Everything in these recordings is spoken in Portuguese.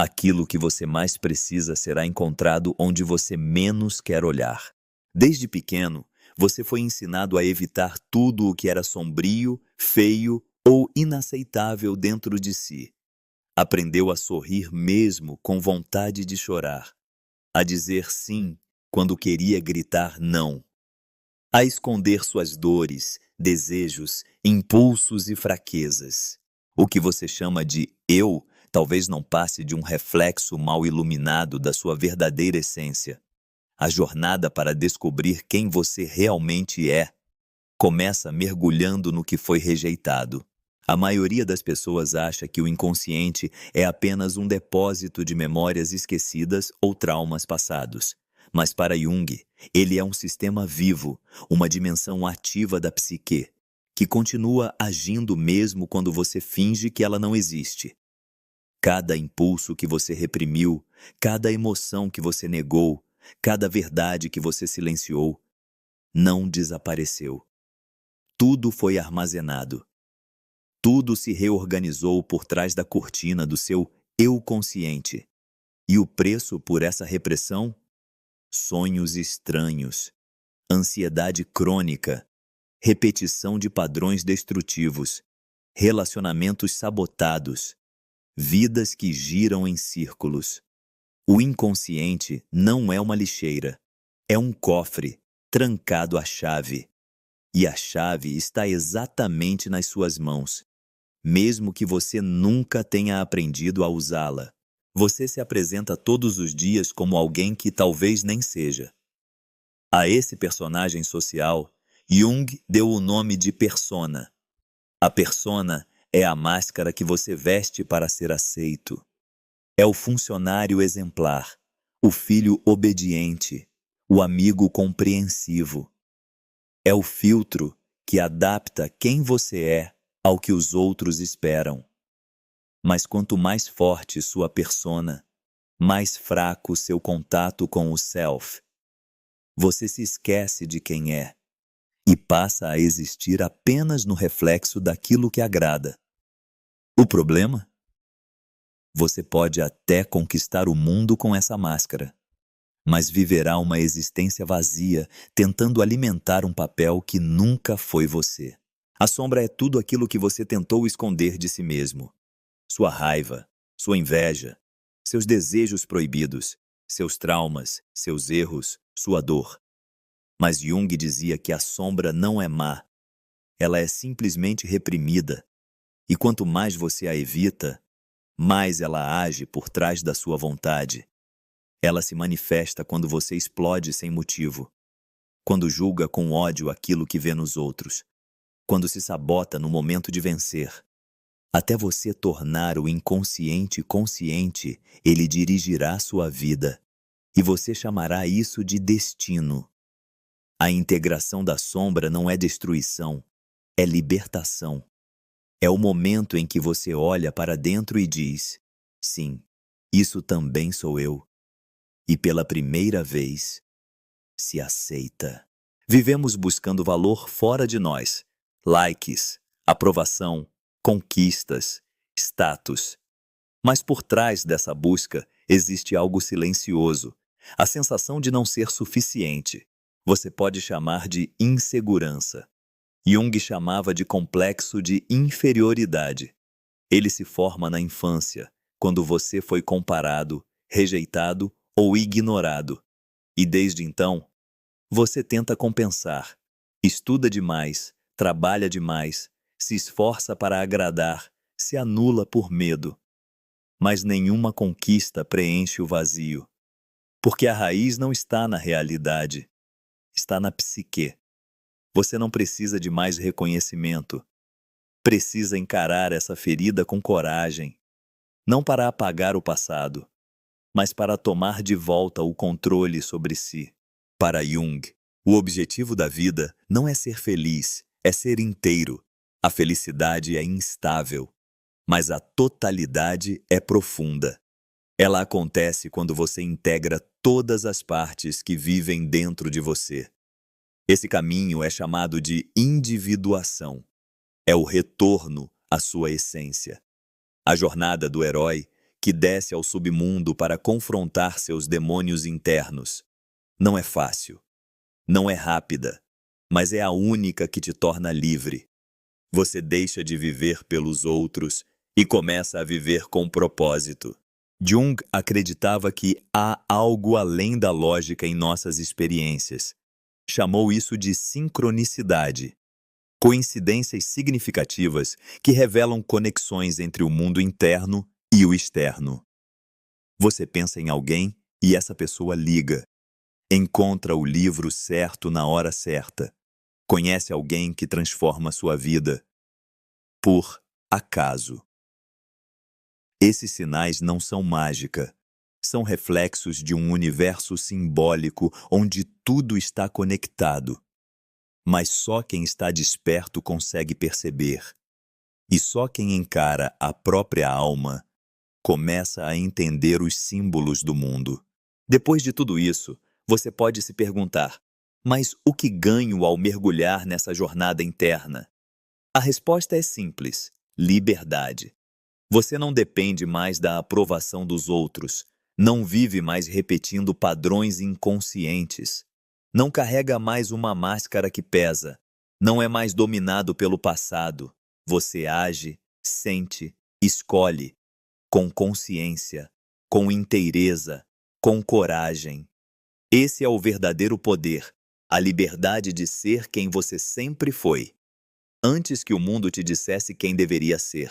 Aquilo que você mais precisa será encontrado onde você menos quer olhar. Desde pequeno, você foi ensinado a evitar tudo o que era sombrio, feio ou inaceitável dentro de si. Aprendeu a sorrir mesmo com vontade de chorar, a dizer sim quando queria gritar não, a esconder suas dores, desejos, impulsos e fraquezas. O que você chama de eu talvez não passe de um reflexo mal iluminado da sua verdadeira essência. A jornada para descobrir quem você realmente é começa mergulhando no que foi rejeitado. A maioria das pessoas acha que o inconsciente é apenas um depósito de memórias esquecidas ou traumas passados. Mas para Jung, ele é um sistema vivo, uma dimensão ativa da psique, que continua agindo mesmo quando você finge que ela não existe. Cada impulso que você reprimiu, cada emoção que você negou, cada verdade que você silenciou, não desapareceu. Tudo foi armazenado. Tudo se reorganizou por trás da cortina do seu eu consciente. E o preço por essa repressão? Sonhos estranhos, ansiedade crônica, repetição de padrões destrutivos, relacionamentos sabotados, vidas que giram em círculos. O inconsciente não é uma lixeira, é um cofre trancado à chave. E a chave está exatamente nas suas mãos. Mesmo que você nunca tenha aprendido a usá-la, você se apresenta todos os dias como alguém que talvez nem seja. A esse personagem social, Jung deu o nome de persona. A persona é a máscara que você veste para ser aceito. É o funcionário exemplar, o filho obediente, o amigo compreensivo. É o filtro que adapta quem você é ao que os outros esperam. Mas quanto mais forte sua persona, mais fraco seu contato com o self. Você se esquece de quem é e passa a existir apenas no reflexo daquilo que agrada. O problema? Você pode até conquistar o mundo com essa máscara, mas viverá uma existência vazia, tentando alimentar um papel que nunca foi você. A sombra é tudo aquilo que você tentou esconder de si mesmo. Sua raiva, sua inveja, seus desejos proibidos, seus traumas, seus erros, sua dor. Mas Jung dizia que a sombra não é má, ela é simplesmente reprimida. E quanto mais você a evita, mais ela age por trás da sua vontade. Ela se manifesta quando você explode sem motivo, quando julga com ódio aquilo que vê nos outros, quando se sabota no momento de vencer. Até você tornar o inconsciente consciente, ele dirigirá sua vida, e você chamará isso de destino. A integração da sombra não é destruição, é libertação. É o momento em que você olha para dentro e diz: sim, isso também sou eu. E pela primeira vez, se aceita. Vivemos buscando valor fora de nós. Likes, aprovação, conquistas, status. Mas por trás dessa busca existe algo silencioso, a sensação de não ser suficiente. Você pode chamar de insegurança. Jung chamava de complexo de inferioridade. Ele se forma na infância, quando você foi comparado, rejeitado ou ignorado. E desde então, você tenta compensar. Estuda demais, trabalha demais, se esforça para agradar, se anula por medo. Mas nenhuma conquista preenche o vazio. Porque a raiz não está na realidade, está na psique. Você não precisa de mais reconhecimento. Precisa encarar essa ferida com coragem. Não para apagar o passado, mas para tomar de volta o controle sobre si. Para Jung, o objetivo da vida não é ser feliz, é ser inteiro. A felicidade é instável, mas a totalidade é profunda. Ela acontece quando você integra todas as partes que vivem dentro de você. Esse caminho é chamado de individuação. É o retorno à sua essência. A jornada do herói que desce ao submundo para confrontar seus demônios internos. Não é fácil, não é rápida, mas é a única que te torna livre. Você deixa de viver pelos outros e começa a viver com propósito. Jung acreditava que há algo além da lógica em nossas experiências. Chamou isso de sincronicidade. Coincidências significativas que revelam conexões entre o mundo interno e o externo. Você pensa em alguém e essa pessoa liga. Encontra o livro certo na hora certa. Conhece alguém que transforma sua vida. Por acaso. Esses sinais não são mágica. São reflexos de um universo simbólico onde tudo está conectado. Mas só quem está desperto consegue perceber. E só quem encara a própria alma começa a entender os símbolos do mundo. Depois de tudo isso, você pode se perguntar: mas o que ganho ao mergulhar nessa jornada interna? A resposta é simples: liberdade. Você não depende mais da aprovação dos outros, não vive mais repetindo padrões inconscientes, não carrega mais uma máscara que pesa, não é mais dominado pelo passado. Você age, sente, escolhe, com consciência, com inteireza, com coragem. Esse é o verdadeiro poder, a liberdade de ser quem você sempre foi, antes que o mundo te dissesse quem deveria ser.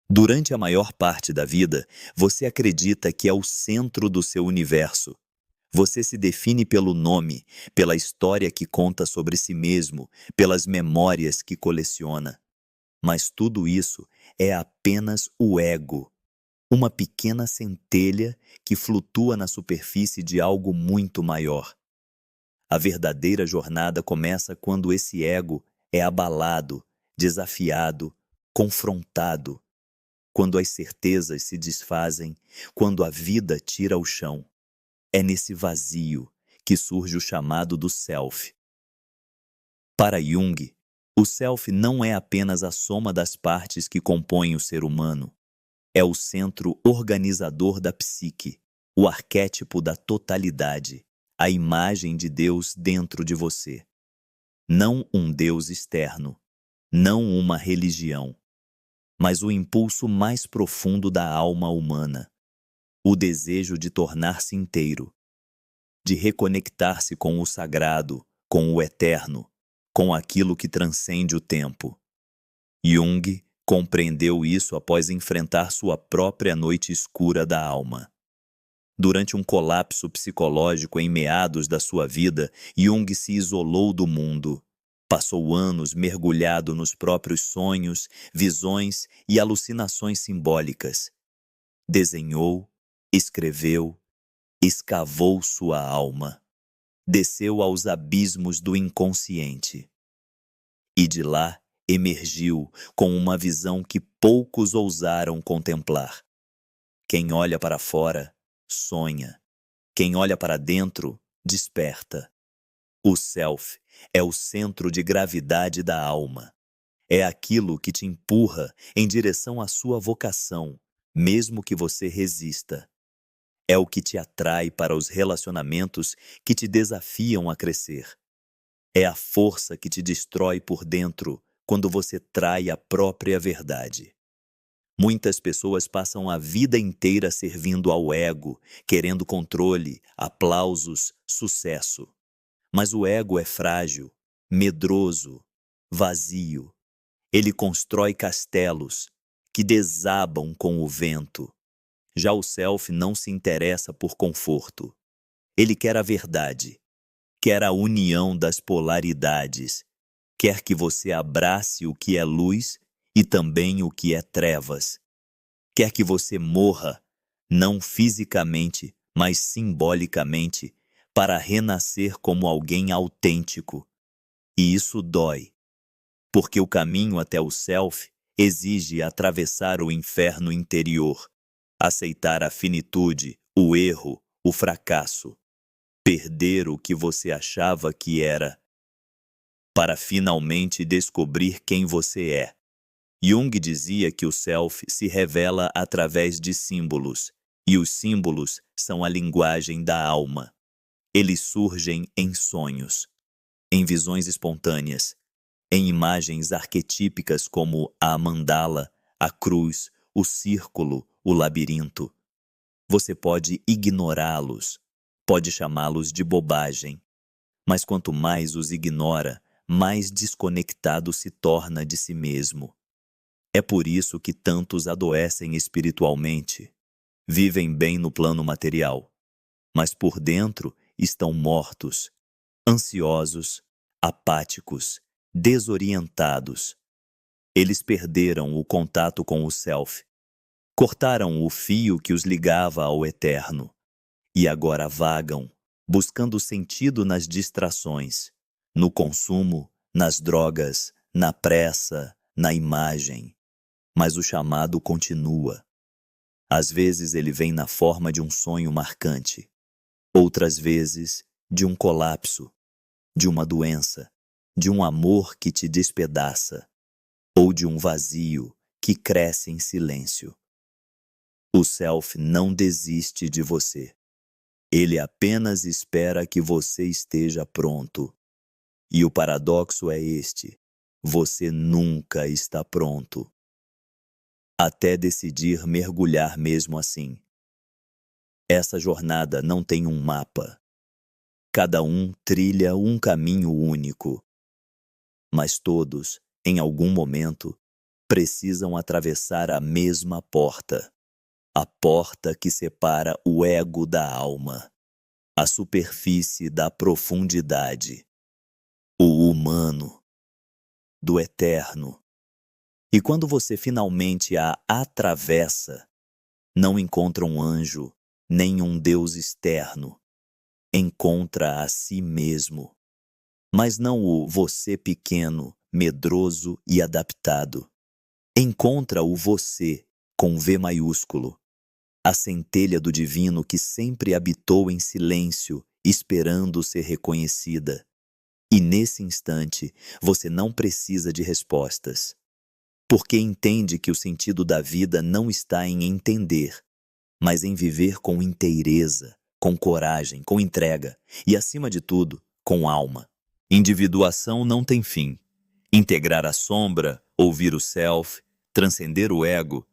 Durante a maior parte da vida, você acredita que é o centro do seu universo. Você se define pelo nome, pela história que conta sobre si mesmo, pelas memórias que coleciona. Mas tudo isso é apenas o ego, uma pequena centelha que flutua na superfície de algo muito maior. A verdadeira jornada começa quando esse ego é abalado, desafiado, confrontado. Quando as certezas se desfazem, quando a vida tira o chão. É nesse vazio que surge o chamado do self. Para Jung, o self não é apenas a soma das partes que compõem o ser humano. É o centro organizador da psique, o arquétipo da totalidade, a imagem de Deus dentro de você. Não um Deus externo, não uma religião, mas o impulso mais profundo da alma humana, o desejo de tornar-se inteiro, de reconectar-se com o sagrado, com o eterno, com aquilo que transcende o tempo. Jung compreendeu isso após enfrentar sua própria noite escura da alma. Durante um colapso psicológico em meados da sua vida, Jung se isolou do mundo. Passou anos mergulhado nos próprios sonhos, visões e alucinações simbólicas. Desenhou, escreveu, escavou sua alma. Desceu aos abismos do inconsciente. E de lá emergiu com uma visão que poucos ousaram contemplar. Quem olha para fora, sonha. Quem olha para dentro, desperta. O self é o centro de gravidade da alma. É aquilo que te empurra em direção à sua vocação, mesmo que você resista. É o que te atrai para os relacionamentos que te desafiam a crescer. É a força que te destrói por dentro quando você trai a própria verdade. Muitas pessoas passam a vida inteira servindo ao ego, querendo controle, aplausos, sucesso. Mas o ego é frágil, medroso, vazio. Ele constrói castelos que desabam com o vento. Já o self não se interessa por conforto. Ele quer a verdade, quer a união das polaridades, quer que você abrace o que é luz e também o que é trevas. Quer que você morra, não fisicamente, mas simbolicamente, para renascer como alguém autêntico. E isso dói, porque o caminho até o self exige atravessar o inferno interior, aceitar a finitude, o erro, o fracasso, perder o que você achava que era, para finalmente descobrir quem você é. Jung dizia que o self se revela através de símbolos, e os símbolos são a linguagem da alma. Eles surgem em sonhos, em visões espontâneas, em imagens arquetípicas como a mandala, a cruz, o círculo, o labirinto. Você pode ignorá-los, pode chamá-los de bobagem, mas quanto mais os ignora, mais desconectado se torna de si mesmo. É por isso que tantos adoecem espiritualmente. Vivem bem no plano material, mas por dentro estão mortos, ansiosos, apáticos, desorientados. Eles perderam o contato com o self, cortaram o fio que os ligava ao eterno e agora vagam, buscando sentido nas distrações, no consumo, nas drogas, na pressa, na imagem. Mas o chamado continua. Às vezes ele vem na forma de um sonho marcante, outras vezes de um colapso, de uma doença, de um amor que te despedaça, ou de um vazio que cresce em silêncio. O self não desiste de você. Ele apenas espera que você esteja pronto. E o paradoxo é este: você nunca está pronto. Até decidir mergulhar mesmo assim. Essa jornada não tem um mapa. Cada um trilha um caminho único. Mas todos, em algum momento, precisam atravessar a mesma porta. A porta que separa o ego da alma. A superfície da profundidade. O humano. Do eterno. E quando você finalmente a atravessa, não encontra um anjo, nem um Deus externo. Encontra a si mesmo. Mas não o você pequeno, medroso e adaptado. Encontra o você, com V maiúsculo. A centelha do divino que sempre habitou em silêncio, esperando ser reconhecida. E nesse instante, você não precisa de respostas. Porque entende que o sentido da vida não está em entender, mas em viver com inteireza, com coragem, com entrega e, acima de tudo, com alma. Individuação não tem fim. Integrar a sombra, ouvir o self, transcender o ego,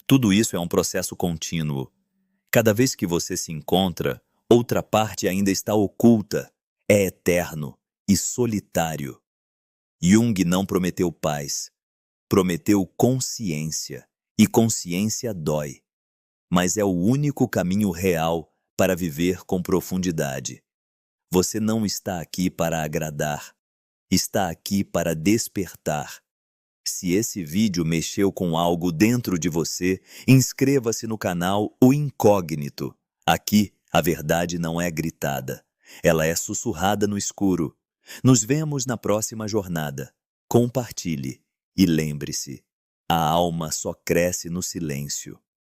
tudo isso é um processo contínuo. Cada vez que você se encontra, outra parte ainda está oculta, é eterno e solitário. Jung não prometeu paz. Prometeu consciência, e consciência dói, mas é o único caminho real para viver com profundidade. Você não está aqui para agradar, está aqui para despertar. Se esse vídeo mexeu com algo dentro de você, inscreva-se no canal O Incógnito. Aqui, a verdade não é gritada, ela é sussurrada no escuro. Nos vemos na próxima jornada. Compartilhe. E lembre-se, a alma só cresce no silêncio.